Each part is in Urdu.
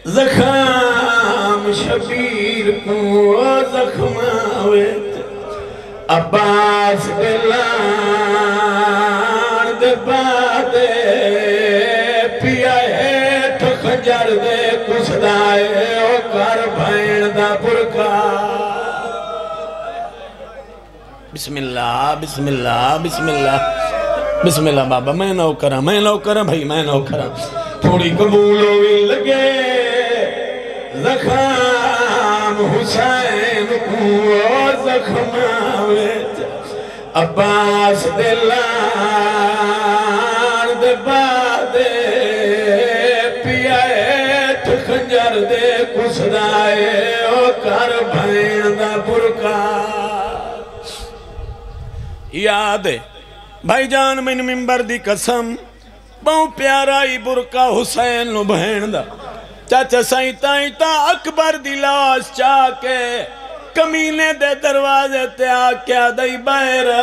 زخام شبیر کو زخماویت عباس دلان دے بادے پیا ہے تو خنجر دے کس دائے او کر بھین دا برکا بسم اللہ بسم اللہ بسم اللہ بسم اللہ بابا میں نو کرا بھائی میں نو کرا تھوڑی قبول ہوئی لگے زخام حسین کو زخماویت عباس دلان دے بادے پیا ایٹ خنجر دے کس دائے او کر بھین دا برکا یاد ہے بھائی جان من ممبر دی قسم بہو پیارا ہی برکا حسین نو بھین دا چاچا سائیں تائیں تا اکبر دی لاش چاکے کمینے دے دروازے تے آکیا دائی بہرہ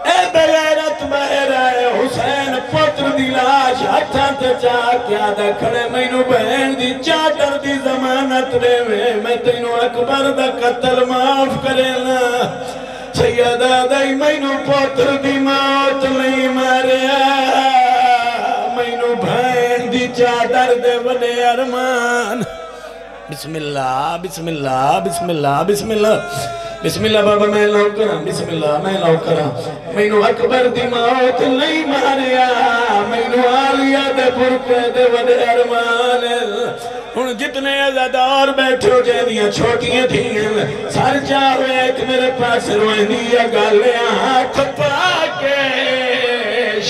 اے بغیرت بہرہ اے حسین پتر دی لاش ہتھاں تے چاکیا دا کھڑے مینو بہن دی چاٹر دی زمانت رے میں تینو اکبر دا قتل معاف کرے نا سیدہ دائی مینو پتر دی موت نہیں ماریا مینو بہن دی چادر دے بنے ارمان بسم اللہ بسم اللہ بسم اللہ بسم اللہ بسم اللہ بابا میں لو کرا بسم اللہ میں لو کرا مینو اکبر دی موت نہیں ماریا مینو آلیا دے برکے دے بنے ارمان ہن جتنے عزادار بیٹھے ہو جائے دیاں چھوٹیاں تھیں سر چاہوے ایک میرے پاس روئیں دیا گالیاں ہاتھ پاکے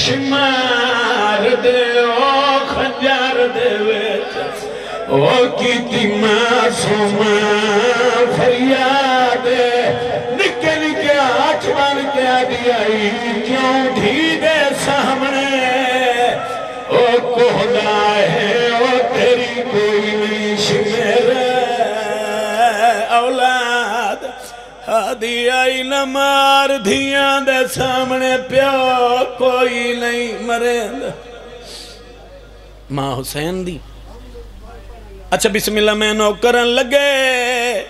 شمار دے او خنجار دے ویچ او کیتی معصومہ فریاد نکے نکے آٹھ بان کے آدیائی کیوں دھی دے سامنے او کوہدہ ہے او تیری کوئی نہیں شمیر اولاد ہادی آئی نمار دھیاں دے سامنے پیو کوئی نہیں مرند ماں حسین دی اچھا بسم اللہ میں نو کرن لگے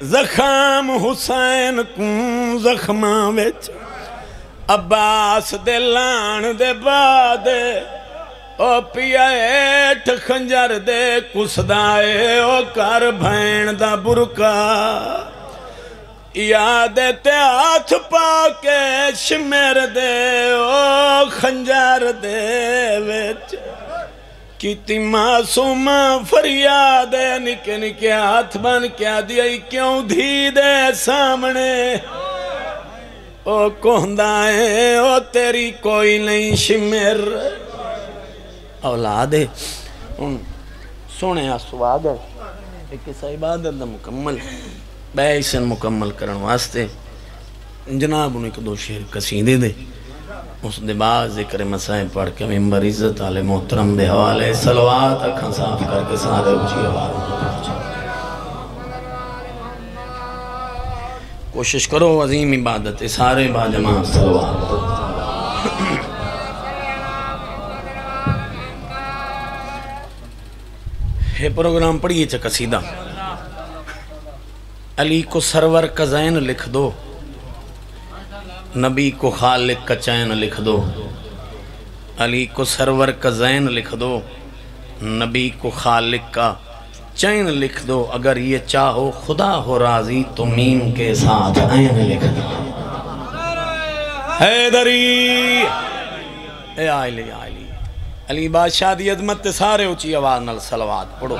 زخام حسین کون زخماں وچ عباس دے لان دے بادے او پیا ایٹ خنجر دے کس دائے او کر بھین دا برکا یاد تے ہاتھ پاکے شمیر دے او خنجر دے وچ کیتی معصومہ فریاد نکے نکے ہاتھ بن کیا دیا کیوں دھی دے سامنے او کوہندہ ہے او تیری کوئی نہیں شمیر اولاد ہے سونے آسواد ہے ایک کسا عبادت دا مکمل بیسن مکمل کرن واسطے جناب انہیں کو دو شعر قصیدے دے اس دے بعد ذکر مسائل پڑھ کے ممبر عزت آلے محترم دے حوالے صلوات اکھاں صاف کر کے سارے اچھی آواز کوشش کرو عظیم عبادت سارے باجماع صلوات یہ پروگرام پڑھئے چا قصیدہ علی کو سرور کا زین لکھ دو نبی کو خالق کا چین لکھ دو علی کو سرور کا زین لکھ دو نبی کو خالق کا چین لکھ دو اگر یہ چاہو خدا ہو راضی تو میم کے ساتھ عین لکھ دو حیدری اے آئلی آئلی علی بادشاہ دی عظمت سارے اچھی آواز نال صلوات پڑھو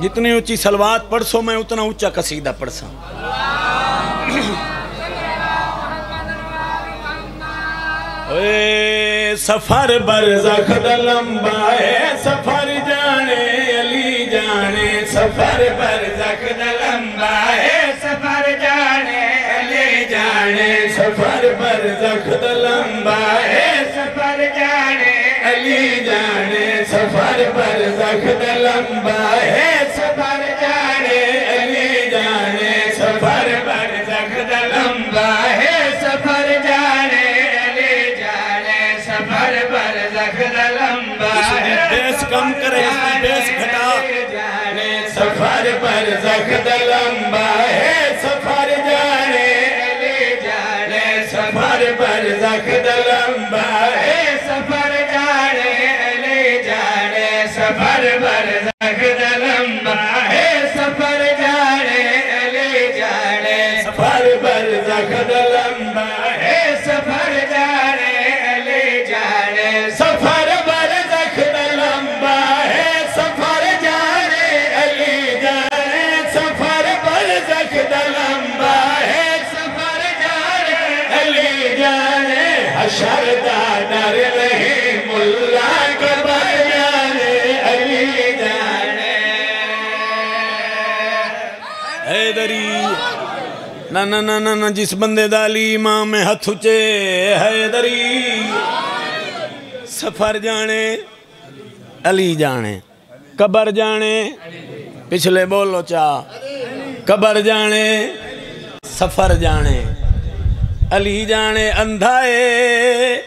جتنی اچھی صلوات پڑھ سو میں اتنا اچھا قصیدہ پڑھ سا سفر برزخ دا لمبا ہے سفر جانے علی جانے سفر برزخ دا لمبا ہے سفر جانے علی جانے سفر برزخ دا لمبا ہے سفر جانے علی جانے سفر برزخ دا لمبا ہے سفر جانے علی جانے سفر برزخ دا لمبا ہے سفر جانے علی جانے سفر برزخ دا لمبا ہے سفر جانے علی جانے سفر برزخ دا لمبا ہے سفر جانے علی جانے سفر برزخ دا لمبا ہے سفر جانے علی جانے سفر برزخ دا لمبا ہے سفر جانے علی جانے سفر برزخ دا لمبا ہے سفر جانے علی جانے حشر دا ڈر نہیں ملا قبر جانے علی جانے حیدری نا نا نا نا جس بندے دالی امام میں ہتھ اچے حیدری سفر جانے علی جانے قبر جانے پچھلے بولو چاہ قبر جانے سفر جانے علی جانے اندھائے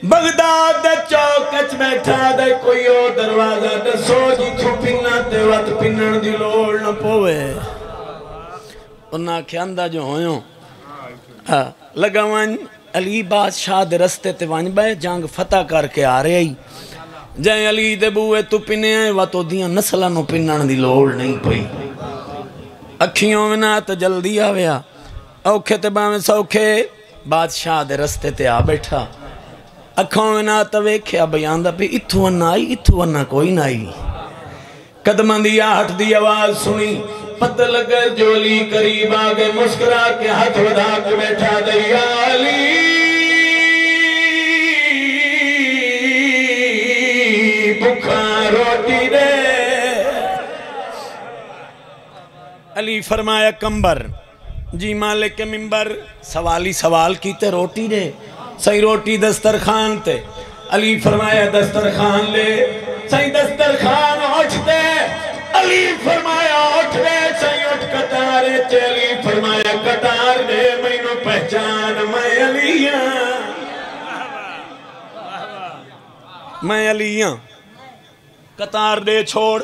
بغداد دے چوکچ بیٹھا دے کوئی او دروازہ دے سو جی تھو پننا تے وقت پنن دی لوڑ نہ پوے انہاں کھیاندہ جو ہویوں لگا وان علی بادشاہ دے رستے تے وان بے جنگ فتح کر کے آ رہے ہی جائیں علی دے بوئے تو پنے آئے واتو دیاں نسلہ نو پنن دی لوڑ نہیں پئی اکھیوں میں نہ تو جلدی آویا اوکھے تے باویں سوکھے بادشاہ دے رستے تے آ بیٹھا اکھوں میں نہ تو ویکھیا بیان دا پہ اتھو انہ آئی اتھو انہ کوئی نہ آئی قدمان دی آہٹ دی آواز سنی پتہ لگا جو علی قریب آگے مسکرا کے ہاتھ ودا کے بیٹھا دے یا علی بکھا روٹی دے علی فرمایا کمبر جی مالک ممبر سوالی سوال کیتے روٹی دے صحیح روٹی دسترخان تے علی فرمایا دسترخان لے صحیح دسترخان اٹھتے علی فرمایا اٹھ دے صحیح اٹھ کتارے تے علی فرمایا کتار دے میں نو پہچان میں علی میں علی کتار دے چھوڑ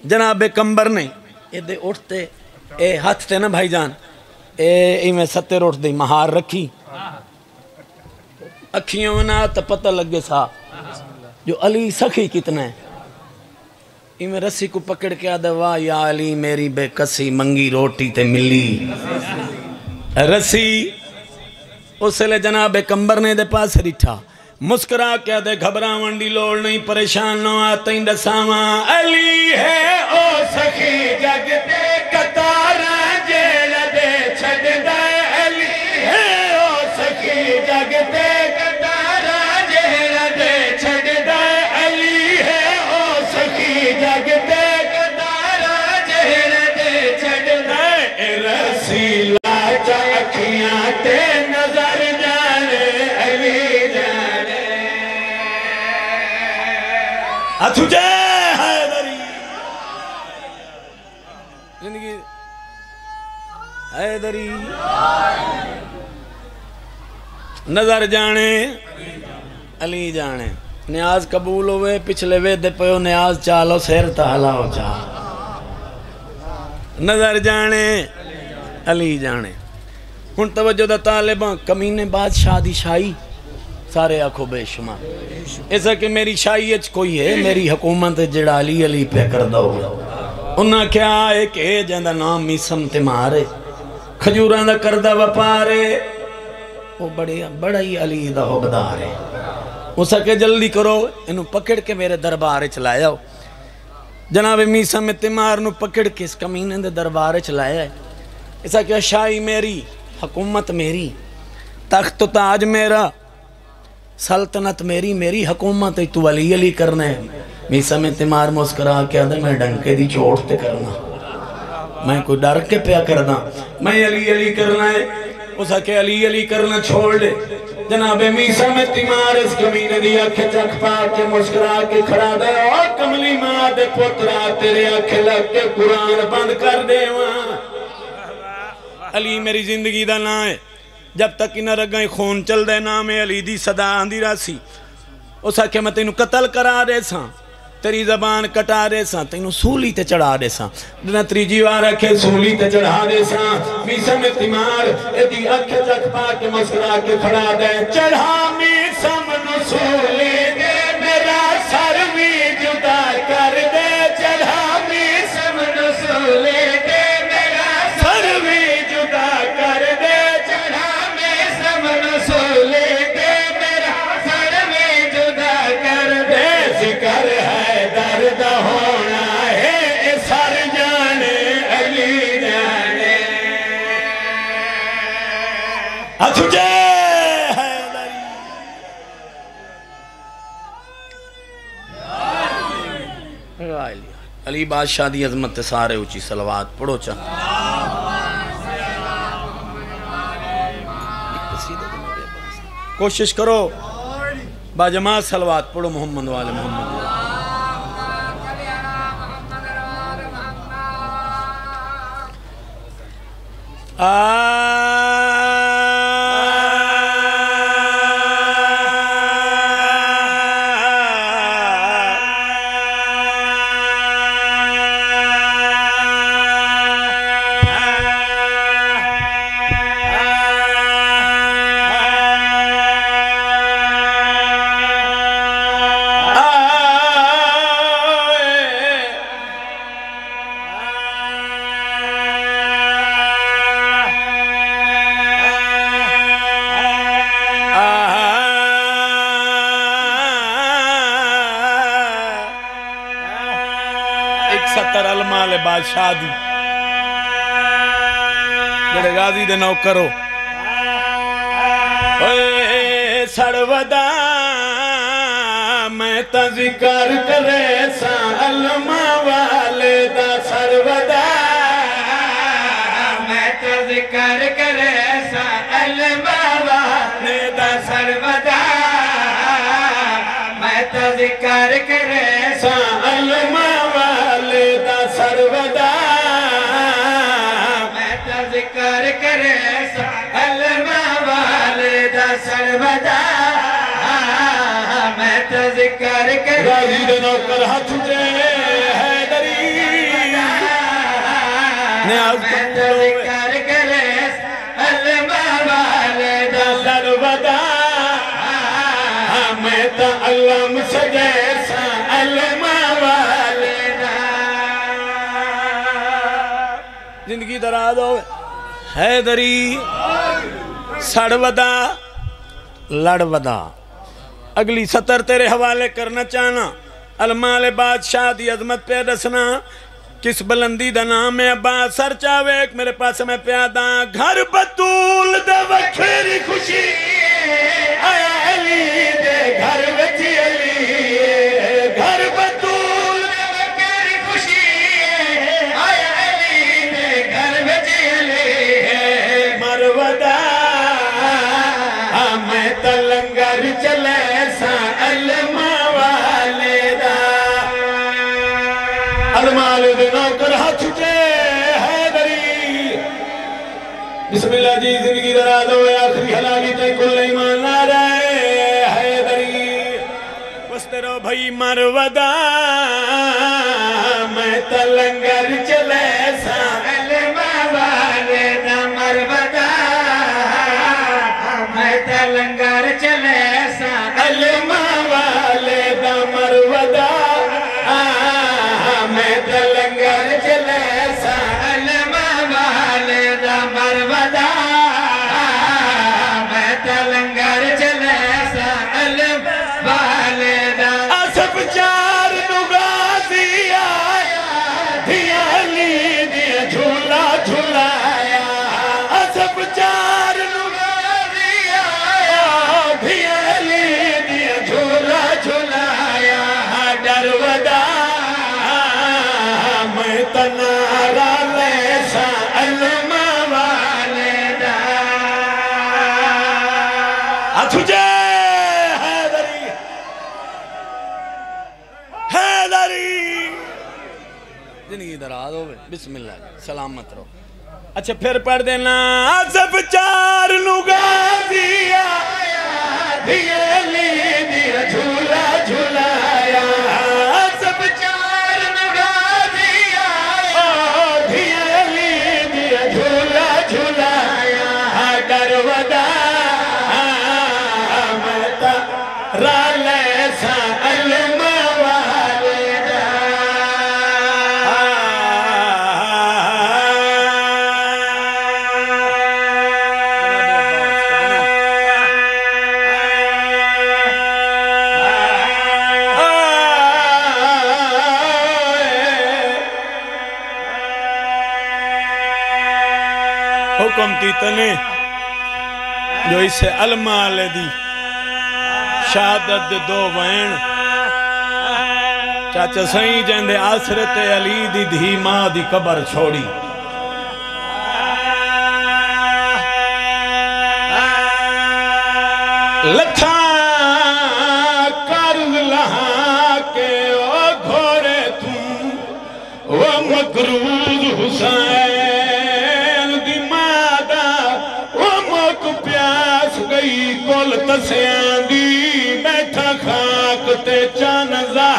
جناب کمبر نہیں اے دے اٹھتے اے ہاتھ تے نا بھائی جان اے میں ستے روٹ دے مہار رکھی اکھیوں میں نہ تا پتہ لگے سا جو علی سخی کتنا ہے میں رسی کو پکڑ کے آدھا واہ یا علی میری بے کسی منگی روٹی تے ملی رسی اس لئے جناب کمبر نے دے پاس رٹھا مسکرا کے آدھے گھبراون دی لوڑ نہیں پریشان نہ آتا ہی دساواں علی ہے او سخی جگتے کتارا جیل دے چھڑ دے علی ہے او سخی جگتے کتارا جیل دے چھڑ دے علی ہے او سخی جگتے کتارا جیل دے چھڑ دے رسی لاچا اکھیاں تے نظر جانے علی جانے ہتھو جے حیدری زندگی حیدری نظر جانے علی جانے نیاز قبول ہوئے پچھلے ویدے پیو نیاز چالو سیر تحلا ہو چاہ نظر جانے علی جانے ہن توجہ دا طالباں کمینے بادشاہ دی شاہی سارے آنکھوں بے شمار ایسا کہ میری شاہی اچ کوئی ہے میری حکومت جڑا علی علی پہ کر دو انہاں کیا ہے کہ جاندہ نام میسم تے مارے کھجوران دا کردہ وپارے وہ بڑا ہی علی دا حبدار ہے اسا کہ جلدی کرو انہوں پکڑ کے میرے دربارے چلایا ہو جناب میسم تیمار نو پکڑ کے اس کمینے دے دربارے چلایا ہے ایسا کہ شاہی میری حکومت میری تخت و تاج میرا سلطنت میری میری حکومت تو علی علی کرنا ہے میسم تیمار مسکرا کے آدھے میں ڈنکے دی چوڑتے کرنا میں کوئی ڈر کے پیا کرنا میں علی علی کرنا ہے اسا کہ علی علی کرنا چھوڑ لے جناب میسم تیمار اس کمینے دی آنکھیں چک پا کے مسکرا کے کھڑا دے اور کملی ماں دے پترا تیرے آنکھیں لگ کے قرآن بند کر دے وہاں علی میری زندگی دا نام ہے جب تک انہ رگائیں خون چل دے نام علی دی صدا آندھی راسی اسا کہ میں تینوں قتل کرا دے ساں تیری زبان کٹا دے ساں تینوں سولی تے چڑھا دے ساں دنا تریجی وار رکھے سولی تے چڑھا دے ساں میسم تیمار ایدی اکھ چک پا کے مسکرا کے کھڑا دے چڑھا میسم نو سولی دے میرا سر بھی جدا کر دے چڑھا میسم نو سولی دے میرا سر بھی جدا کر دے چڑھا میسم نو سولی دے میرا سر بھی جدا کر دے ذکر ہے درد ہونا ہے سر جانے علی جانے تجھے علی بادشاہ دی عظمت سارے اچھی صلوات پڑھو چاہ کوشش کرو باجماعت صلوات پڑھو محمد والے محمد المال بادشاہ دی جڑے غازی دے نو کرو اے سڑودا میں تا ذکر کرے سا علمہ والے دا سڑودا میں تا ذکر کرے سا علمہ والے دا سڑودا میں تا ذکر کرے سا علمہ والے دا سرودا میں تا ذکر کرے سا علمہ والے دا سرودا میں تا ذکر کرے غازی دے نوکر ہاتھ اٹھے حیدری میں تا ذکر کرے سا علمہ والے دا سرودا میں تا علم سجے سا علمہ والے زندگی دراز ہو حیدری سڑ ودا لڑ ودا اگلی سطر تیرے حوالے کرنا چاہنا المال بادشاہ دی عظمت پہ دسنا کس بلندی دا نام ہے عباس سر چاوے ایک میرے پاس میں پیادا گھر بطول دا وکھری خوشی آیا علی دے گھر وچی علی گھر بطول دا وکھری خوشی آیا علی دے گھر وچی علی مرودا میں تلنگر چلے سا علمہ والے دا المال دے نوکر ہاتھ اٹھے حیدری بسم اللہ جی زندگی دراز ہوئے آخری حلالی تے کل ایمان نہ رہے حیدری بستے رو بھائی مرودا میں تلنگر چلے سا علمہ والے دا مرودا میں تلنگر چلے سا علمہ والے دا مرودا میں تلنگر چلے سا علمہ والے دا مرودا میں تلنگر چلے سا علمہ والے دا اسب چار نغازی آیا دیا لی دیا جھولا جھولایا اسب چار نغازی آیا دیا لی دیا جھولا جھولایا ڈر ودا میں تنارا لے سا علمہ والے دا تجھے حیدری حیدری زندگی دراز ہوئے بسم اللہ سلامت رہو اچھا پھر پڑھ دینا سب چار نغازی آیا دیا لی دیا جھولا جھولایا سب حکم تیتنے جو اسے علمہ دی شہادت دو وین چاچا سائیں جہندے آسرت علی دی دھی ماں دی قبر چھوڑی لکھا کرز لہا کے او گھوڑے تم وہ مقروض حسین دی مادہ وہ موک پیاس گئی کول تسیاں دی بیٹھا خاک تے چانزہ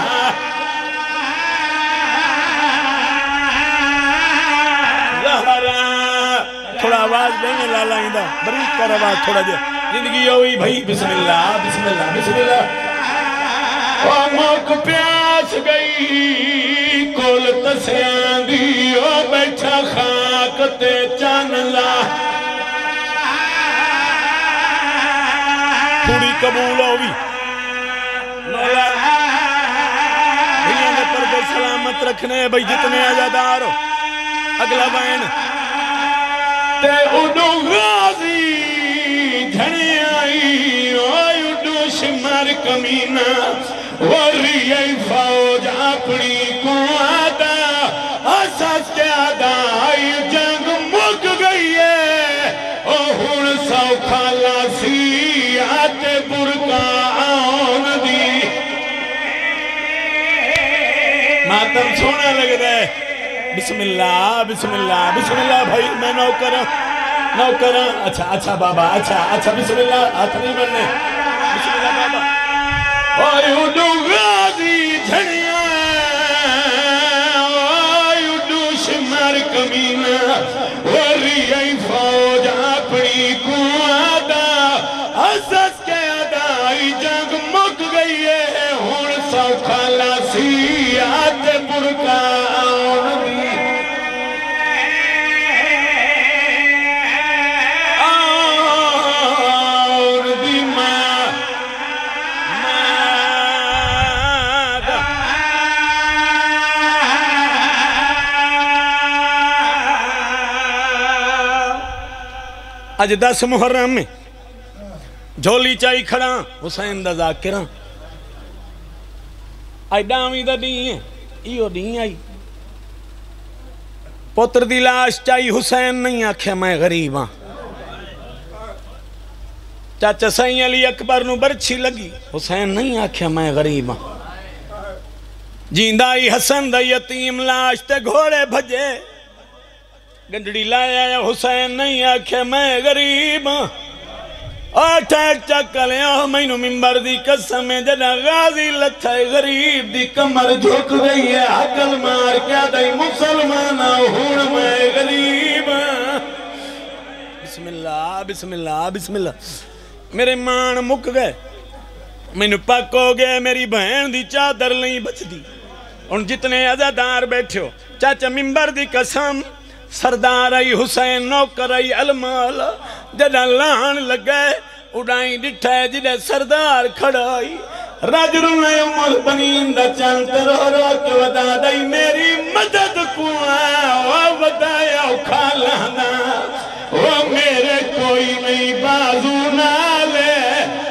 تھوڑا آواز دینے لالا ہی دا بریک کر آواز تھوڑا دیا زندگی ہوئی بھائی بسم اللہ بسم اللہ بسم اللہ او موک پیاس گئی کول تسیاں دی او بیٹھا خاک تے چانزہ تھوڑی قبول ہوئی مولا بھئیوں نے پردے سلامت رکھنے بھئی جتنے آزادار ہو اگلا بین تے اڈو غازی جھڑی آئی اوہ اڈو شمار کمینہ وری ای فوج اپنی کو آدھا اساس کے آدھا آئی جنگ مک گئی ہے اوہن سو کھالا سی آتے برکا آن دی ماتم سونا لگ رہا ہے بسم اللہ بسم اللہ بسم اللہ بھائی میں نوکرہ اچھا بابا اچھا بسم اللہ ہاتھ نہیں بڑھنے بسم اللہ بابا اوہ غازی جھڑیاں اوہ شمار کمینہ وری ای فوج اپنی کو آدھا اساس کے آدھائی جنگ مک گئی ہے ہون سو کھالا سی آتے برکا آج 10 محرم میں جھولی چائی کھڑا حسین دا ذاکرہ آئی ڈامی دا دیں ایو دیں آئی پتر دی لاش چائی حسین نہیں آکھے میں غریب ہاں چاچا سائیں علی اکبر نو برچھی لگی حسین نہیں آکھے میں غریب ہاں جیندائی حسن دا یتیم لاش تے گھوڑے بھجے گنڈڑی لایا حسین نہیں آکھے میں غریب آٹھائک چکلیاں مینو ممبر دی قسم میں جنا غازی لتھائی غریب دی کمر جھک گئی ہے حقل مار کیا دائی مسلمانہ ہون میں غریب بسم اللہ بسم اللہ بسم اللہ میرے مان مک گئے مینو پک ہو گئے میری بہن دی چادر نہیں بچ دی ان جتنے عزادار بیٹھے ہو چاچا ممبر دی قسم سردار آئی حسین نوکر آئی علمال جدہ لان لگئے اڑائیں ڈٹھائے جدہ سردار کھڑائی رجرن عمر بنین دا چانت رو کے ودا دائی میری مدد کو آیا ودایا کھالانا وہ میرے کوئی نہیں بازو نالے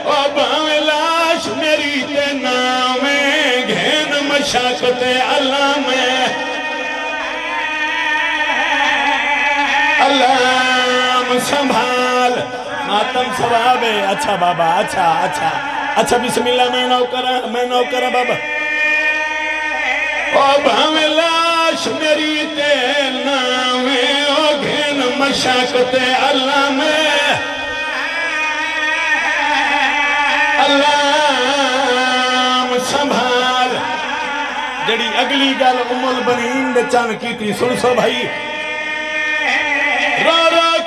وہ باویں لاش میری تے نامیں گھین مشاکت اللہ میں اللہ سنبھال ماتم ثواب ہے اچھا بابا اچھا بسم اللہ میں نوکرہ بابا او بھاویں لاش میری تے نامیں او گھن مشاکت اللہ میں اللہ سنبھال جڑی اگلی گل امول بنین دے چان کی تھی سن سو بھائی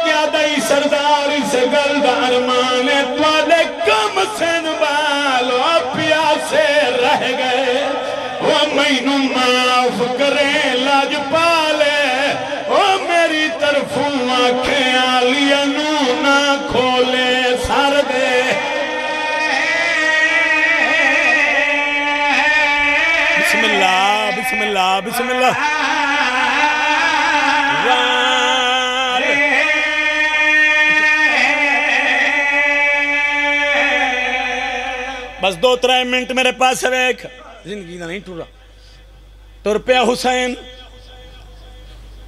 کیا دائی سردار اس گلدار مانے توالے کم سن بالو پیاسے رہ گئے وہ مینو معاف کریں لاج پالے وہ میری طرفوں آنکھیں آلیا نو نہ کھولے سار دے بسم اللہ بسم اللہ بسم اللہ بس 2-3 منٹ میرے پاس ویکھ زندگی دا نہیں ٹورا تر پیا حسین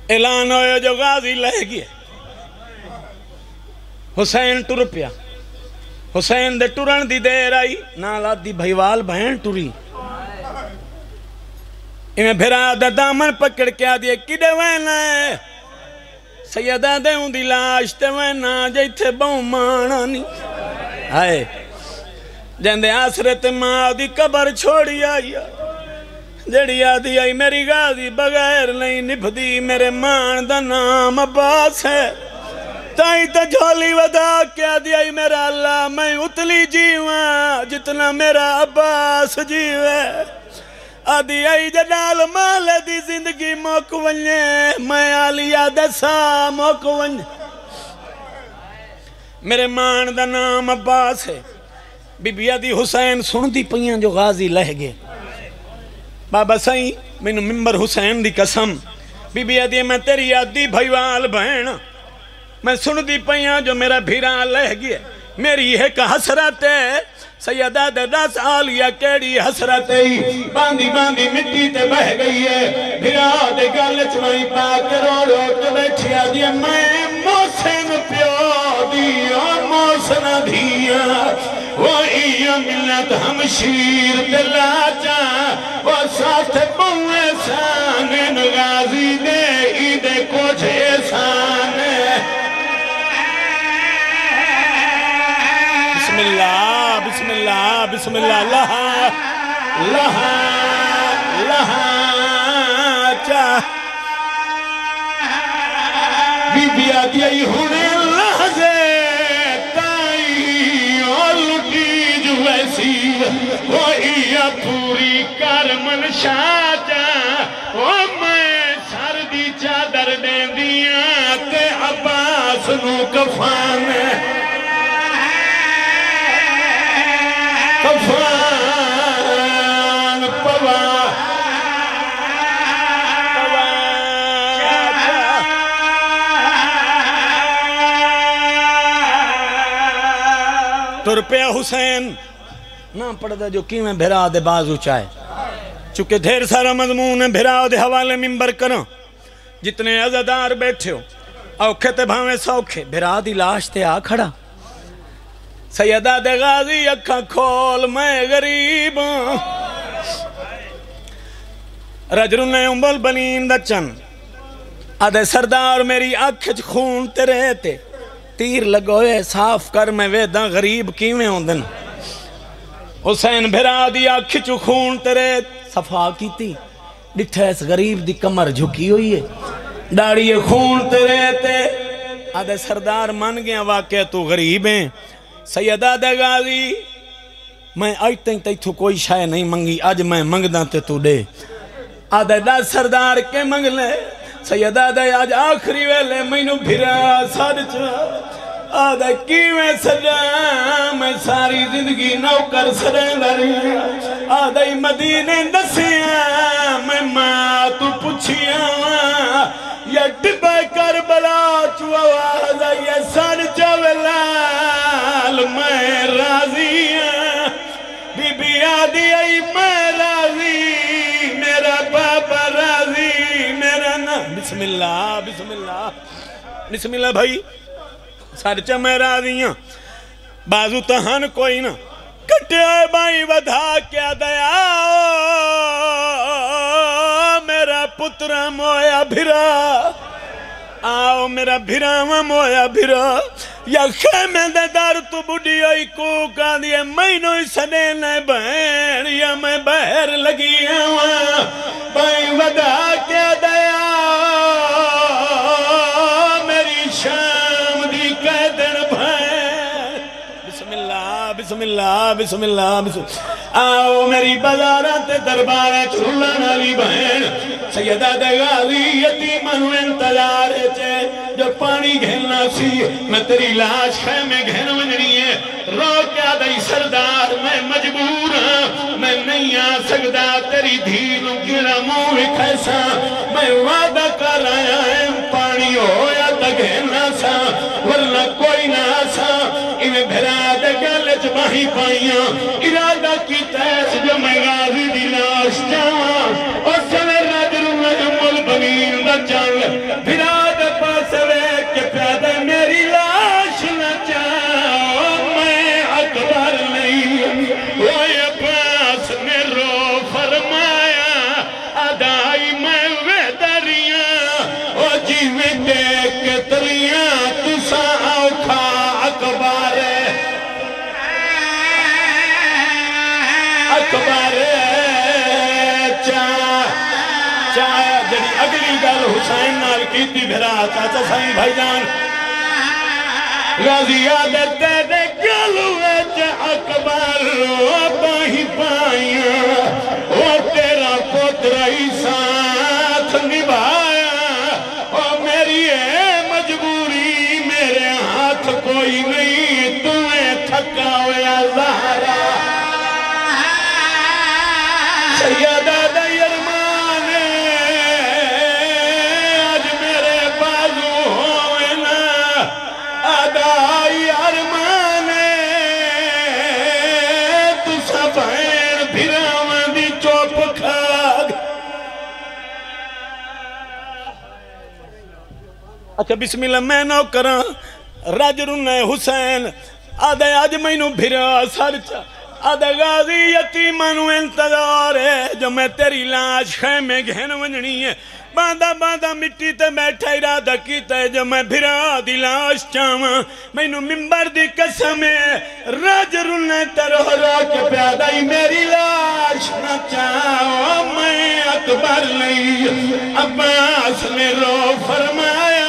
اعلان ہوئے جو غازی لہ گیا حسین ٹر پیا حسین دے ٹرن دی دیر آئی نالات دی بھائیوال بہن ٹری میں بھرا دا دامن پکڑ کے آدھے کدے وینا ہے سیدہ دے ہوں دی لاش تے وینا جیتھے بہوں مانا نہیں آئے جندے آسرت ماں دی قبر چھوڑی آئی جڑی آدھی آئی میری غازی بغیر نہیں نبھدی میرے مان دا نام عباس ہے تائیں تا جھولی ودا کیا دی آئی میرا اللہ میں اتلی جیوان جتنا میرا عباس جیوے آدھی آئی جنال مالے دی زندگی موک ونجے میں آلیا دسا موک ونجے میرے مان دا نام عباس ہے بی بی آدھی حسین سن دی پئیاں جو غازی لہ گئے بابا سائیں میں ممبر حسین دی قسم بی بی آدھی میں تیری آدھی بھائیوال بہن میں سن دی پئیاں جو میرا بھیران لہ گئے میری ایک حسرت ہے سیدہ دے دس آلیا کیڑی حسرت ہے باندی باندی مٹی تے بہ گئی ہے بھیرا دے گل چمائی پاک روڑو کے بیٹھی آدھی میں موسن پیو دیا موسن دیا وہی ملت ہم شیر دلا جا وہ ساتھ بوئے سانن غازی دے ایدے کچھ احسان بسم اللہ بسم اللہ بسم اللہ لہا لہا لہا چاہ بی بی آدھی آئی ہونے لحظے تائی اور لٹی جو ایسی وہی پوری کرمن شاہ وہ میں سر دی چادر دین دیا تے عباس نو کفان تر پیا حسین نہ پڑھتا جو کی میں بھیرا دے بازو چاہے چونکہ دھیر سارا مضمون ہے بھیرا دے حوالے ممبر کرن جتنے عزدار بیٹھے ہو اوکھے تے بھاویں سوکھے بھیرا دی لاش تے آ کھڑا سیدہ دے غازی اکھا کھول میں غریب رجل نے امبل بنین دا چن آدھے سردار میری اکھچ خون تے رہتے تیر لگوئے صاف کر میں ویدہ غریب کیویں ہوندن حسین بھرا دیا کھچو خون تیرے صفا کی تھی ڈٹھے اس غریب دی کمر جھکی ہوئی ہے ڈاڑی خون تیرے تے آدھے سردار مان گیا واقع تو غریب ہیں سیدہ دے غازی میں آج تک تو کوئی شاہ نہیں منگی آج میں منگدہ تے تو دے آدھے دا سردار کے منگ لے سیدہ دے آج آخری ویلے میں نو بھرا ساڑھ چاہ آدھا کیویں سجا میں ساری زندگی نوکر سرے لڑی آدھا مدینے دسیاں میں ماں تو پوچھیاں یا ڈبہ کربلا چوا آدھا یہ سر جولال میں راضیاں بی بی آدھی آئی میں راضی میرا بابا راضی میرا نا بسم اللہ بسم اللہ بسم اللہ بھائی سارچہ میں راضیاں بازو تہن کوئی نا کٹے آئے بائی ودھا کیا دیا میرا پترہ مویا بھرا آؤ میرا بھرا مویا بھرا یا خیمے دے دار تو بڑی آئی کوکا دیئے میں نوئی سنے بہن یا میں بہر لگی ہوا بائی ودھا کیا دیا میری شام دی قیدن بھائن بسم اللہ بسم اللہ بسم اللہ آؤ میری بازارات دربارہ چرولن علی بہن سیدہ دے غازی یتیمن انتظار ہے جو پانی گھلنا سی میں تیری لاش خیمے گھن ونڑی ہے رو کیا دائی سردار میں مجبور ہاں میں نہیں آ سکتا تیری دھیلوں گرا موہ کھیسا میں وعدہ کر آیا ہے پانی ہویا تا گھلنا سا ورنہ کوئی نہ سا انہیں بھرا دے گلے وچ باہی پائیاں ارادہ کی تیس جو میں غازی دی لاش جاواں اور سوے راجر میں مل بنین دا چل بھراد پاس وے کے پیادہ میری لاش نہ چاہو میں اکبر نہیں وہ عباس نے رو فرمایا ادائی میں ویدریاں او جیوے دیکھ کے تلیاں تسا اوکھا اکبر اکبر چاہیا جڑی اگلی گل حسین نال کیتی بھرا چاچا سائیں بھائی جان غازی عادت دے گلوے چا اکبر باہی پائیاں او تیرا پوترائی ساتھ نبھایا او میری مجبوری میرے ہاتھ کوئی نہیں تمہیں تھکا ہویا زہرا سیدہ دی ارمان آج میرے بازو ہوئے نا آدائی ارمان تو سب ہیں بھراوان دی چوپ کھاگ اچھا بسم اللہ میں نو کرا راجرن حسین آدھے آج میں نو بھرا سرچا آدھے غازی یتیمانو انتظار ہے جو میں تیری لاش خیمے گھن ونجنی ہے باندھا باندھا مٹی تے بیٹھا ارادہ کیتا ہے جو میں بھرا دی لاش چاہاں میں نو ممبر دی قسم ہے راجرن ترو رو کے پیادائی میری لاش نہ چاہو میں اکبر نہیں عباس نے رو فرمایا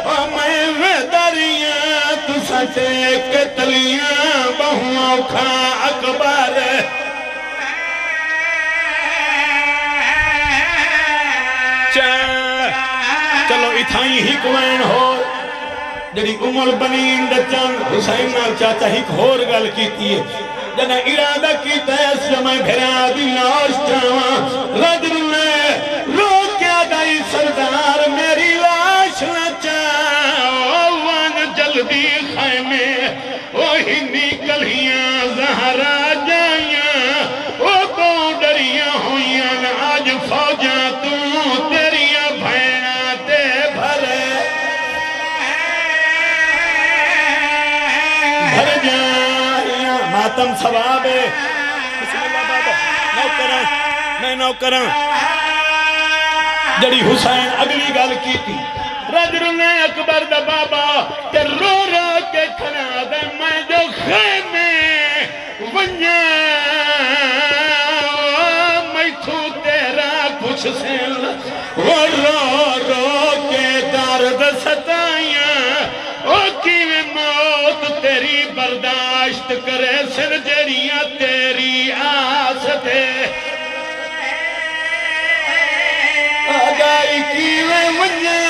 او میں ویدریاں تو سچے کے تلیاں بہوں کھا اکبر چلو اتھائی ہی کوین ہو جڑی امر بنین دچان حسین نال چاچا ہی کھور گل کیتی ہے جنہ ارادہ کیتا ہے اس جو میں بھرا دی لاش چاہاں رجل نے رو کیا دائی سردار میری لاش نہ چاہو وان جلدی خیمے وہی نکلیاں زہرا جائیاں وہ کو ڈریاں ہوئیاں آج فوجاں تو تیریاں بھینا تے بھرے بھر جائیاں ماتم ثواب ہے بسم اللہ بابا نو کریں میں نو کریں جڑی حسین اگلی گل کی تھی رجل نے اکبر دا بابا تے رو رو کے کھنا دے میں جو خیمے ونیا میں تو تیرا کچھ سن وہ رو رو کے درد ستائیاں او کیویں موت تیری برداشت کرے سن جڑیاں تیری آس تے آگائی کیویں ونیا